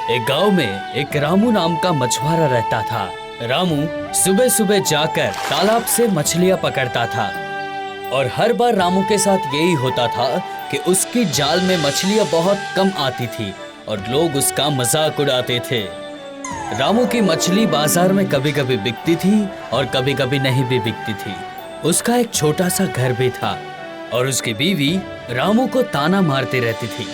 एक गांव में एक रामू नाम का मछुआरा रहता था। रामू सुबह सुबह जाकर तालाब से मछलियां पकड़ता था और हर बार रामू के साथ यही होता था कि उसकी जाल में मछलियां बहुत कम आती थी और लोग उसका मजाक उड़ाते थे। रामू की मछली बाजार में कभी कभी बिकती थी और कभी कभी नहीं भी बिकती थी। उसका एक छोटा सा घर भी था और उसकी बीवी रामू को ताना मारती रहती थी।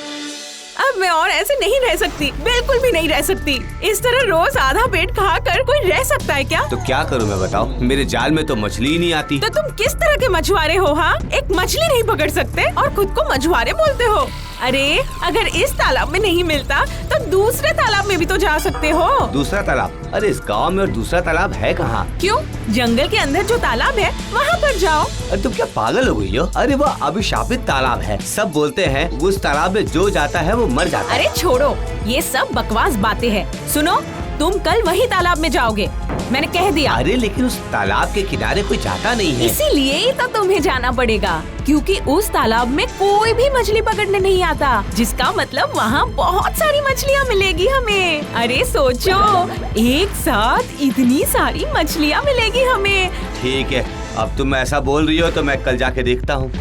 अब मैं और ऐसे नहीं रह सकती, बिल्कुल भी नहीं रह सकती। इस तरह रोज आधा पेट खाकर कोई रह सकता है क्या? तो क्या करूं मैं बताओ, मेरे जाल में तो मछली ही नहीं आती। तो तुम किस तरह के मछुआरे हो? हाँ, एक मछली नहीं पकड़ सकते और खुद को मछुआरे बोलते हो। अरे अगर इस तालाब में नहीं मिलता तो दूसरे तालाब में भी तो जा सकते हो। दूसरा तालाब? अरे इस गांव में और दूसरा तालाब है कहाँ? क्यों? जंगल के अंदर जो तालाब है वहाँ पर जाओ। अरे तुम क्या पागल हो गई हो? अरे वो अभिशापित तालाब है। सब बोलते हैं उस तालाब में जो जाता है वो मर जाता है। अरे छोड़ो, ये सब बकवास बातें हैं। सुनो, तुम कल वही तालाब में जाओगे, मैंने कह दिया। अरे लेकिन उस तालाब के किनारे कोई जाता नहीं है। इसीलिए ही तो तुम्हें जाना पड़ेगा, क्योंकि उस तालाब में कोई भी मछली पकड़ने नहीं आता, जिसका मतलब वहाँ बहुत सारी मछलियाँ मिलेगी हमें। अरे सोचो, एक साथ इतनी सारी मछलियाँ मिलेगी हमें। ठीक है, अब तुम ऐसा बोल रही हो तो मैं कल जाके देखता हूँ।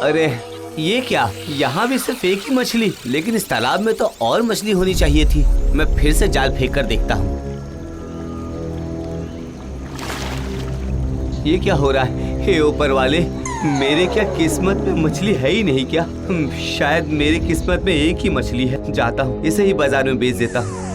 अरे ये क्या, यहाँ भी सिर्फ एक ही मछली, लेकिन इस तालाब में तो और मछली होनी चाहिए थी। मैं फिर से जाल फेंक कर देखता हूँ। ये क्या हो रहा है? हे ऊपर वाले, मेरे क्या किस्मत में मछली है ही नहीं क्या? शायद मेरी किस्मत में एक ही मछली है। जाता हूँ, इसे ही बाजार में बेच देता हूँ।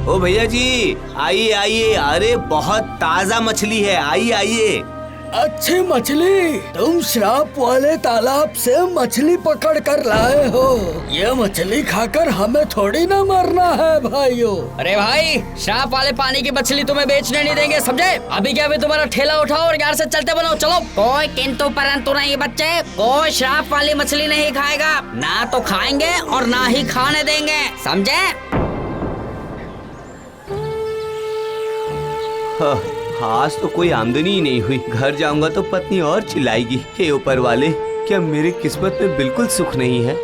ओ भैया जी, आइए आइए। अरे बहुत ताजा मछली है, आइए आइए। अच्छी मछली? तुम श्राप वाले तालाब से मछली पकड़ कर लाए हो। ये मछली खाकर हमें थोड़ी ना मरना है भाइयों। अरे भाई, श्राप वाले पानी की मछली तुम्हें बेचने नहीं देंगे, समझे? अभी क्या, अभी तुम्हारा ठेला उठाओ और यहाँ से चलते बनो, चलो। कोई किंतु परंतु नहीं बच्चे, कोई श्राप वाली मछली नहीं खाएगा। ना तो खाएंगे और ना ही खाने देंगे, समझे? आज तो कोई आमदनी ही नहीं हुई। घर जाऊंगा तो पत्नी और चिल्लाएगी। हे ऊपर वाले, क्या मेरी किस्मत में बिल्कुल सुख नहीं है?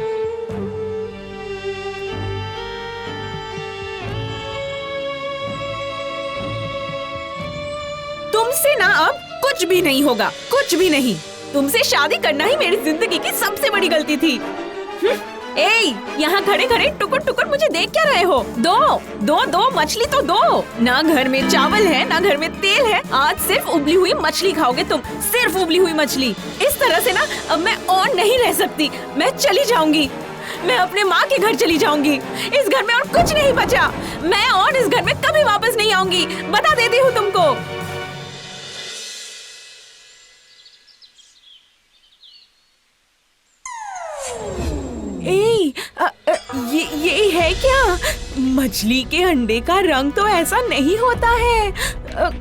तुमसे ना अब कुछ भी नहीं होगा, कुछ भी नहीं। तुमसे शादी करना ही मेरी जिंदगी की सबसे बड़ी गलती थी। ए, यहाँ खड़े खड़े टुकुर टुकुर मुझे देख क्या रहे हो? दो मछली तो दो। ना घर में चावल है, ना घर में तेल है। आज सिर्फ उबली हुई मछली खाओगे तुम, सिर्फ उबली हुई मछली। इस तरह से ना अब मैं और नहीं रह सकती। मैं चली जाऊंगी, मैं अपने माँ के घर चली जाऊंगी। इस घर में और कुछ नहीं बचा। मैं और इस घर में कभी वापस नहीं आऊंगी, बता देती हूँ तुमको। ये है क्या? मछली के अंडे का रंग तो ऐसा नहीं होता है।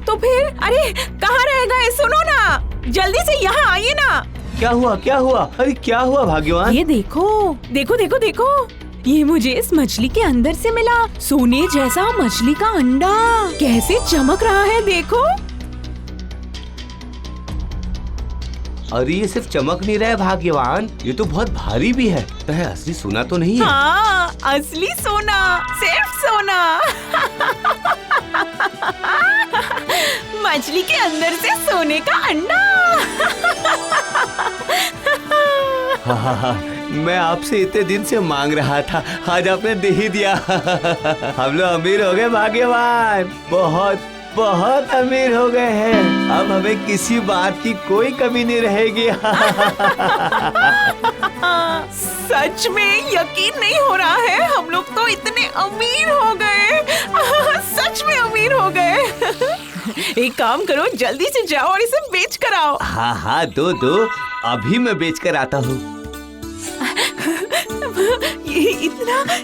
तो फिर अरे कहाँ रह गए? सुनो ना, जल्दी से यहाँ आइए ना। क्या हुआ, क्या हुआ? अरे क्या हुआ भाग्यवान? ये देखो देखो देखो देखो, ये मुझे इस मछली के अंदर से मिला। सोने जैसा मछली का अंडा कैसे चमक रहा है, देखो। अरे ये सिर्फ चमक नहीं रहा है भाग्यवान, ये तो बहुत भारी भी है। कहीं असली सोना तो नहीं है? हाँ, असली सोना, सिर्फ सोना। मछली के अंदर से सोने का अंडा। हाँ, मैं आपसे इतने दिन से मांग रहा था, आज आपने दे ही दिया। हम लोग अमीर हो गए भाग्यवान, बहुत बहुत अमीर हो गए हैं। अब हमें किसी बात की कोई कमी नहीं रहेगी। सच में यकीन नहीं हो रहा है, हम लोग तो इतने अमीर हो गए। सच में अमीर हो एक काम करो, जल्दी से जाओ और इसे बेच कर आओ। हाँ हाँ, दो दो, अभी मैं बेच कर आता हूँ। ये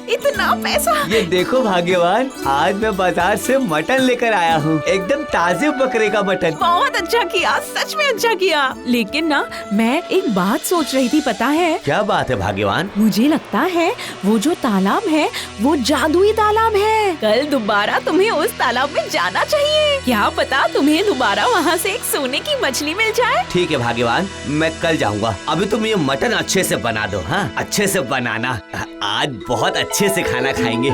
इतना पैसा। ये देखो भाग्यवान, आज मैं बाजार से मटन लेकर आया हूँ, एकदम ताजे बकरे का मटन। बहुत अच्छा किया, सच में अच्छा किया। लेकिन ना, मैं एक बात सोच रही थी, पता है? क्या बात है भाग्यवान? मुझे लगता है वो जो तालाब है वो जादुई तालाब है। कल दोबारा तुम्हें उस तालाब में जाना चाहिए। क्या पता तुम्हें दोबारा वहाँ से एक सोने की मछली मिल जाए। ठीक है भाग्यवान, मैं कल जाऊँगा। अभी तुम ये मटन अच्छे से बना दो। हाँ, अच्छे से बनाना, आज बहुत अच्छे से खाना खाएंगे।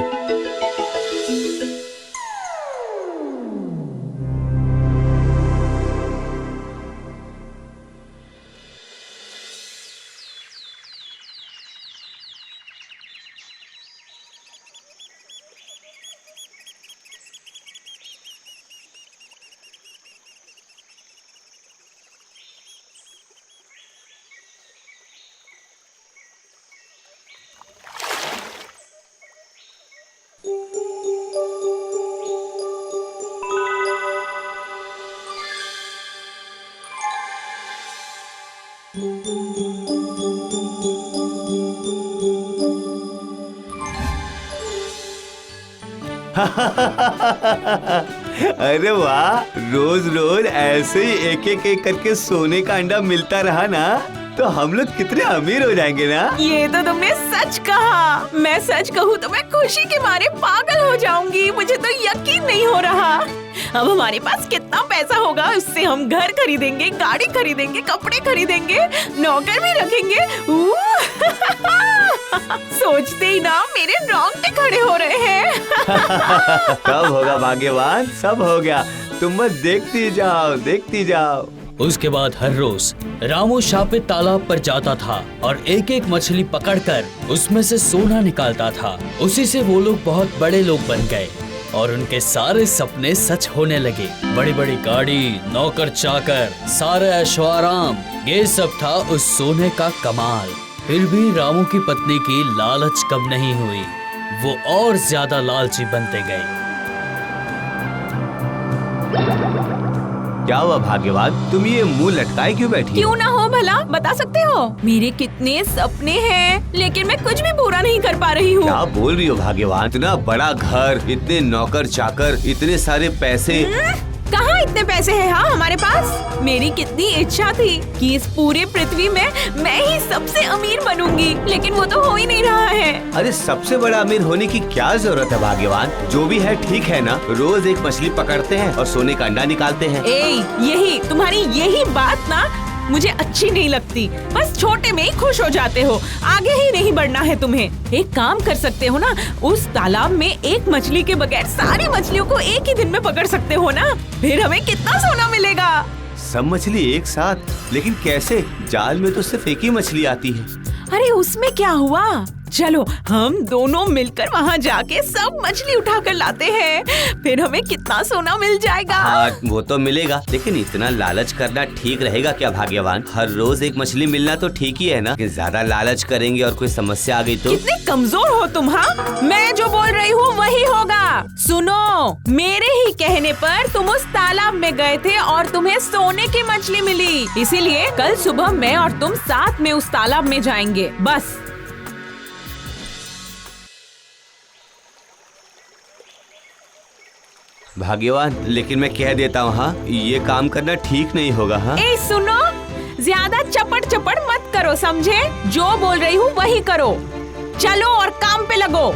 अरे वाह, रोज रोज ऐसे ही एक एक करके सोने का अंडा मिलता रहा ना तो हम लोग कितने अमीर हो जाएंगे ना। ये तो तुमने सच कहा। मैं सच कहूँ तो मैं खुशी के मारे पागल हो जाऊंगी। मुझे तो यकीन नहीं हो रहा। अब हमारे पास कितना पैसा होगा, उससे हम घर खरीदेंगे, गाड़ी खरीदेंगे, कपड़े खरीदेंगे, नौकर भी रखेंगे। सोचते ही ना मेरे रोंगटे खड़े हो रहे हैं। सब होगा भाग्यवान, सब हो गया। तुम बस देखती जाओ, देखती जाओ। उसके बाद हर रोज रामू शापित तालाब पर जाता था और एक एक मछली पकड़कर उसमें से सोना निकालता था। उसी से वो लोग बहुत बड़े लोग बन गए और उनके सारे सपने सच होने लगे। बड़ी बड़ी गाड़ी, नौकर चाकर, सारे ऐशो-आराम, ये सब था उस सोने का कमाल। फिर भी रामू की पत्नी की लालच कम नहीं हुई। वो और ज्यादा लालची बनते गए। क्या हुआ भाग्यवान, तुम ये मुंह लटकाए क्यों बैठी? क्यों ना हो भला, बता सकते हो? मेरे कितने सपने हैं, लेकिन मैं कुछ भी पूरा नहीं कर पा रही हूँ। क्या बोल रही हो भाग्यवान? इतना बड़ा घर, इतने नौकर चाकर, इतने सारे पैसे। कहाँ इतने पैसे हैं? हाँ, हमारे पास। मेरी कितनी इच्छा थी कि इस पूरे पृथ्वी में मैं ही सबसे अमीर बनूंगी, लेकिन वो तो हो ही नहीं रहा है। अरे सबसे बड़ा अमीर होने की क्या जरूरत है भाग्यवान? जो भी है ठीक है ना। रोज एक मछली पकड़ते हैं और सोने का अंडा निकालते हैं। यही तुम्हारी यही बात ना मुझे अच्छी नहीं लगती। बस छोटे में ही खुश हो जाते हो, आगे ही नहीं बढ़ना है तुम्हें। एक काम कर सकते हो ना, उस तालाब में एक मछली के बगैर सारी मछलियों को एक ही दिन में पकड़ सकते हो ना, फिर हमें कितना सोना मिलेगा। सब मछली एक साथ? लेकिन कैसे? जाल में तो सिर्फ एक ही मछली आती है। अरे उसमें क्या हुआ, चलो हम दोनों मिलकर वहाँ जाके सब मछली उठा कर लाते हैं, फिर हमें कितना सोना मिल जाएगा। हाँ, वो तो मिलेगा, लेकिन इतना लालच करना ठीक रहेगा क्या भाग्यवान? हर रोज एक मछली मिलना तो ठीक ही है ना। कि ज्यादा लालच करेंगे और कोई समस्या आ गई तो? कितने कमजोर हो तुम। हाँ, मैं जो बोल रही हूँ वही होगा। सुनो, मेरे ही कहने पर तुम उस तालाब में गए थे और तुम्हें सोने की मछली मिली, इसीलिए कल सुबह मैं और तुम साथ में उस तालाब में जाएंगे, बस। भाग्यवान, लेकिन मैं कह देता हूँ, हाँ, ये काम करना ठीक नहीं होगा। हाँ, ए सुनो, ज्यादा चपड़ चपड़ मत करो, समझे? जो बोल रही हूँ वही करो। चलो और काम पे लगो।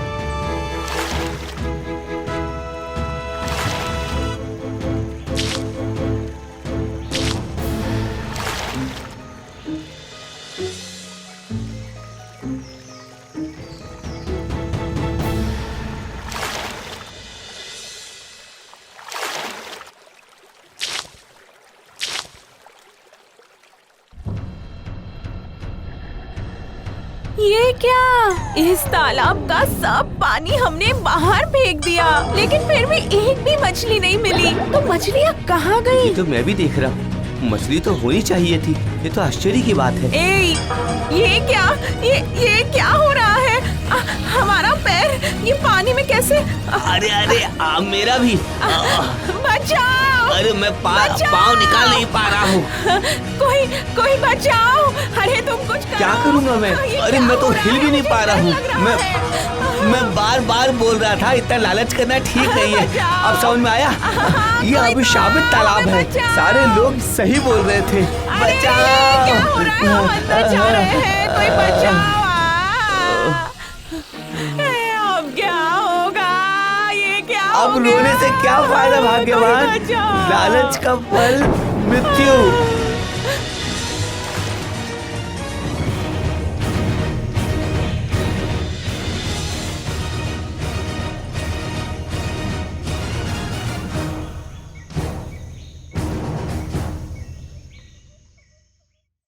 ये क्या? इस तालाब का सब पानी हमने बाहर फेंक दिया, लेकिन फिर भी एक भी मछली नहीं मिली। तो मछलियाँ कहाँ गई? ये तो मैं भी देख रहा हूँ, मछली तो होनी चाहिए थी। ये तो आश्चर्य की बात है। ये क्या? ये क्या हो रहा है? हमारा पैर ये पानी में कैसे? अरे अरे, मेरा भी। बचाओ! अरे मैं बचाओ! पाँव निकाल नहीं पा रहा हूँ। कोई बचाओ। अरे तुम कुछ करो। क्या करूँगा मैं? ये अरे क्या मैं तो हो रहा हिल है? भी नहीं मुझे पा रहा डर हूँ। लग रहा है। मैं बार बार बोल रहा था इतना लालच करना ठीक नहीं है। बचाओ! अब समझ में आया? ये कोई अभिशापित तो, तालाब है। बचाओ! सारे लोग सही बोल रहे थे। अरे, क्या हो रहा है? हम अंदर जा रहे हैं। कोई बचाओ। अब क्या होगा? ये क्या अब हो गया? रोने से क्या फायदा भाग्यवान? कोई बचाओ! लालच का फल मृत्यु।